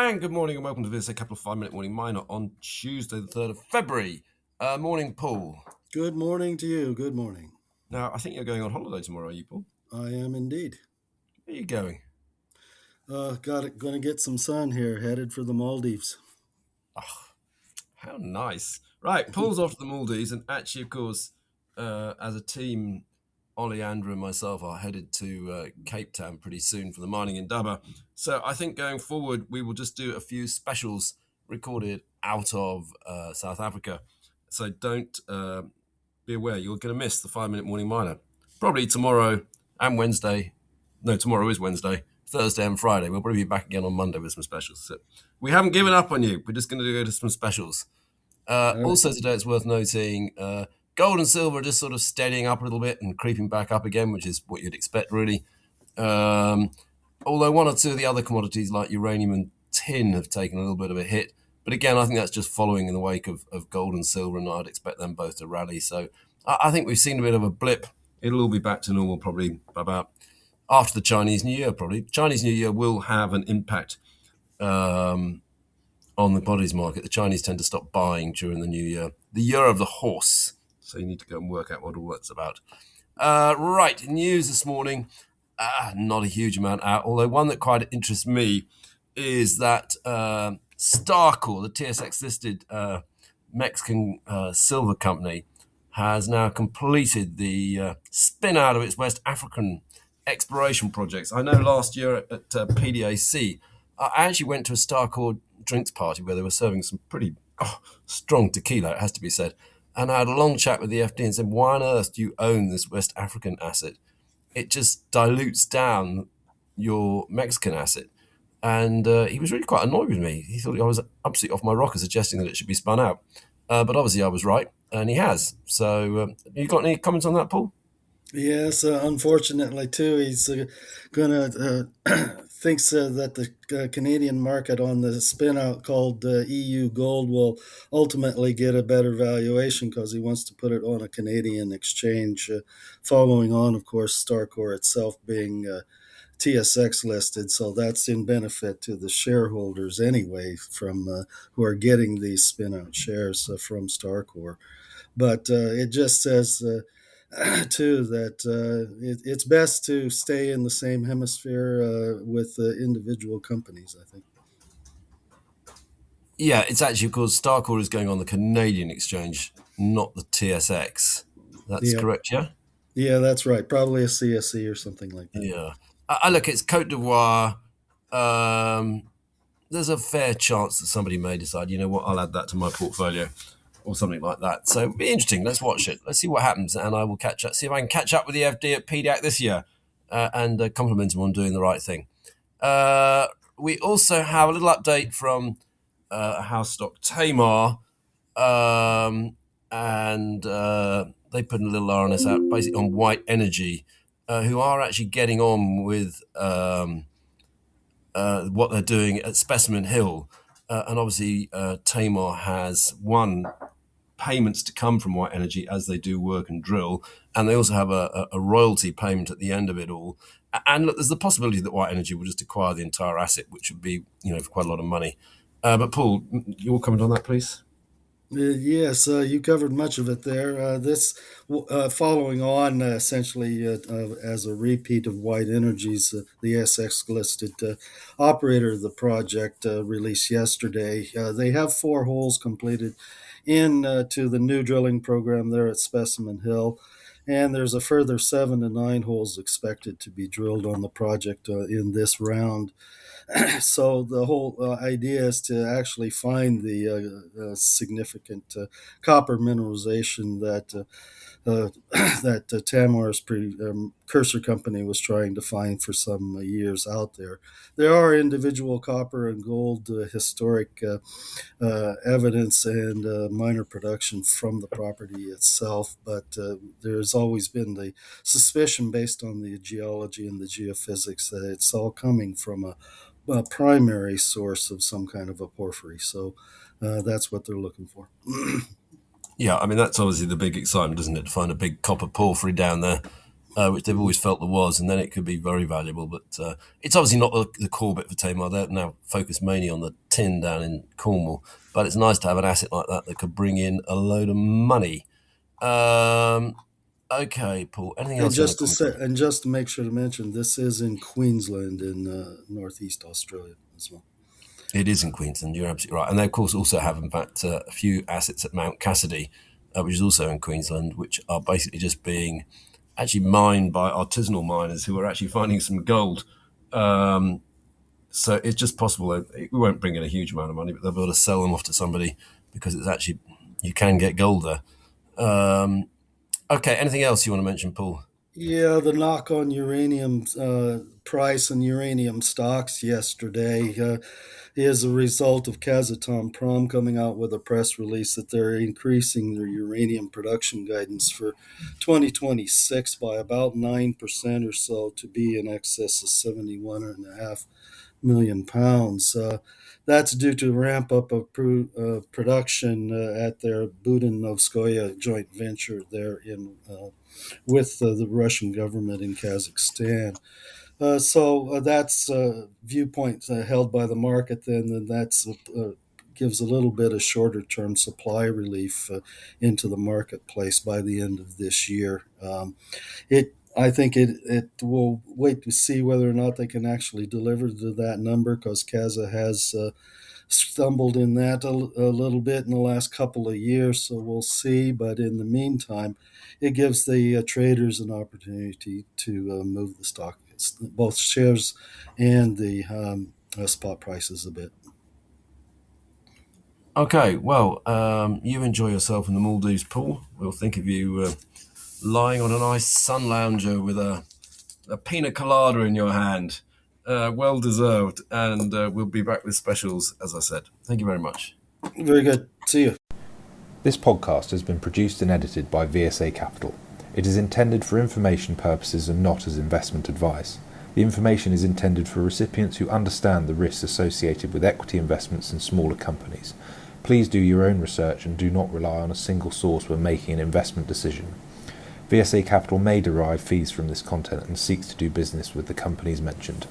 And good morning and welcome to VSA Capital 5 Minute Morning Miner on Tuesday, the 3rd of February. Morning, Paul. Good morning to you. Good morning. Now, I think you're going on holiday tomorrow, are you, Paul? I am indeed. Where are you going? Going to get some sun here. Headed for the Maldives. Oh, how nice. Right, Paul's off to the Maldives, and actually, of course, as a team, Ollie, Andrew, and myself are headed to Cape Town pretty soon for the mining endeavour. So I think going forward, we will just do a few specials recorded out of South Africa. So don't be aware, you're going to miss the 5 Minute Morning Miner. Probably tomorrow and Wednesday. No, tomorrow is Wednesday. Thursday and Friday. We'll probably be back again on Monday with some specials. So we haven't given up on you. We're just going to go to some specials. All right. Also today, it's worth noting gold and silver are just sort of steadying up a little bit and creeping back up again, which is what you'd expect, really. Although one or two of the other commodities like uranium and tin have taken a little bit of a hit. But again, I think that's just following in the wake of gold and silver, and I'd expect them both to rally. So I think we've seen a bit of a blip. It'll all be back to normal probably about after the Chinese New Year, probably. Chinese New Year will have an impact on the commodities market. The Chinese tend to stop buying during the New Year. The year of the horse. So you need to go and work out what all that's about. Right, news this morning. Not a huge amount out, although one that quite interests me is that Starcore, the TSX-listed Mexican silver company, has now completed the spin out of its West African exploration projects. I know last year at PDAC, I actually went to a Starcore drinks party where they were serving some pretty strong tequila, it has to be said. And I had a long chat with the FD and said, why on earth do you own this West African asset? It just dilutes down your Mexican asset. And he was really quite annoyed with me. He thought I was absolutely off my rocker suggesting that it should be spun out. But obviously I was right, and he has. So you got any comments on that, Paul? Yes, unfortunately, too, he's going to thinks that the Canadian market on the spin-out called EU Gold will ultimately get a better valuation because he wants to put it on a Canadian exchange, following on, of course, Starcore itself being TSX listed, so that's in benefit to the shareholders anyway from who are getting these spin-out shares from Starcore. But it just says too that it's best to stay in the same hemisphere with individual companies, I think. Yeah, it's actually because Starcore is going on the Canadian exchange, not the TSX. That's Yeah, correct, yeah? yeah, that's right. Probably a CSE or something like that. Yeah. I look, it's Cote d'Ivoire. There's a fair chance that somebody may decide, you know what, I'll add that to my portfolio or something like that. So it'll be interesting. Let's watch it. Let's see what happens. And I will see if I can catch up with the FD at PDAC this year and compliment him on doing the right thing. We also have a little update from a house stock, Tamar, and they put a little RNS out basically on White Energy, who are actually getting on with what they're doing at Specimen Hill. And obviously, Tamar has payments to come from White Energy as they do work and drill, and they also have a royalty payment at the end of it all. And look, there's the possibility that White Energy will just acquire the entire asset, which would be, for quite a lot of money. But Paul, your comment on that, please? Yes, you covered much of it there. This following on essentially as a repeat of White Energy's, the SX listed operator of the project released yesterday. They have 4 holes completed in to the new drilling program there at Specimen Hill. And there's a further 7 to 9 holes expected to be drilled on the project in this round. So the whole idea is to actually find the significant copper mineralization that that Tamar's precursor company was trying to find for some years out there. There are individual copper and gold historic evidence and minor production from the property itself, but there's always been the suspicion based on the geology and the geophysics that it's all coming from a primary source of some kind of a porphyry. So that's what they're looking for. Yeah, I mean, that's obviously the big excitement, isn't it? To find a big copper porphyry down there. which they've always felt there was, and then it could be very valuable. But it's obviously not the core bit for Tamar. They're now focused mainly on the tin down in Cornwall, but it's nice to have an asset like that that could bring in a load of money. Okay, Paul. Anything And else you want just to to comment say, on? and just to make sure to mention, this is in Queensland in northeast Australia as well. It is in Queensland. You're absolutely right, and they of course also have, in fact, a few assets at Mount Cassidy, which is also in Queensland, which are basically just being actually mined by artisanal miners who are actually finding some gold. Um, so it's just possible that we won't bring in a huge amount of money, but they'll be able to sell them off to somebody because it's actually you can get gold there. Okay, anything else you want to mention, Paul? Yeah, the knock on uranium price and uranium stocks yesterday is a result of Kazatomprom coming out with a press release that they're increasing their uranium production guidance for 2026 by about 9% or so to be in excess of 71.5 million pounds. That's due to ramp up of production at their Budenovskoye joint venture there in with the Russian government in Kazakhstan. So that's a viewpoint held by the market. Then that's gives a little bit of shorter term supply relief into the marketplace by the end of this year. I think it will wait to see whether or not they can actually deliver to that number because Kaza has stumbled in that a little bit in the last couple of years, so we'll see. But in the meantime, it gives the traders an opportunity to move the stock, both shares and the spot prices a bit. Okay, well, you enjoy yourself in the Maldives, Paul. We'll think of you lying on a nice sun lounger with a pina colada in your hand. Well deserved. And we'll be back with specials, as I said. Thank you very much. Very good. See you. This podcast has been produced and edited by VSA Capital. It is intended for information purposes and not as investment advice. The information is intended for recipients who understand the risks associated with equity investments in smaller companies. Please do your own research and do not rely on a single source when making an investment decision. VSA Capital may derive fees from this content and seeks to do business with the companies mentioned.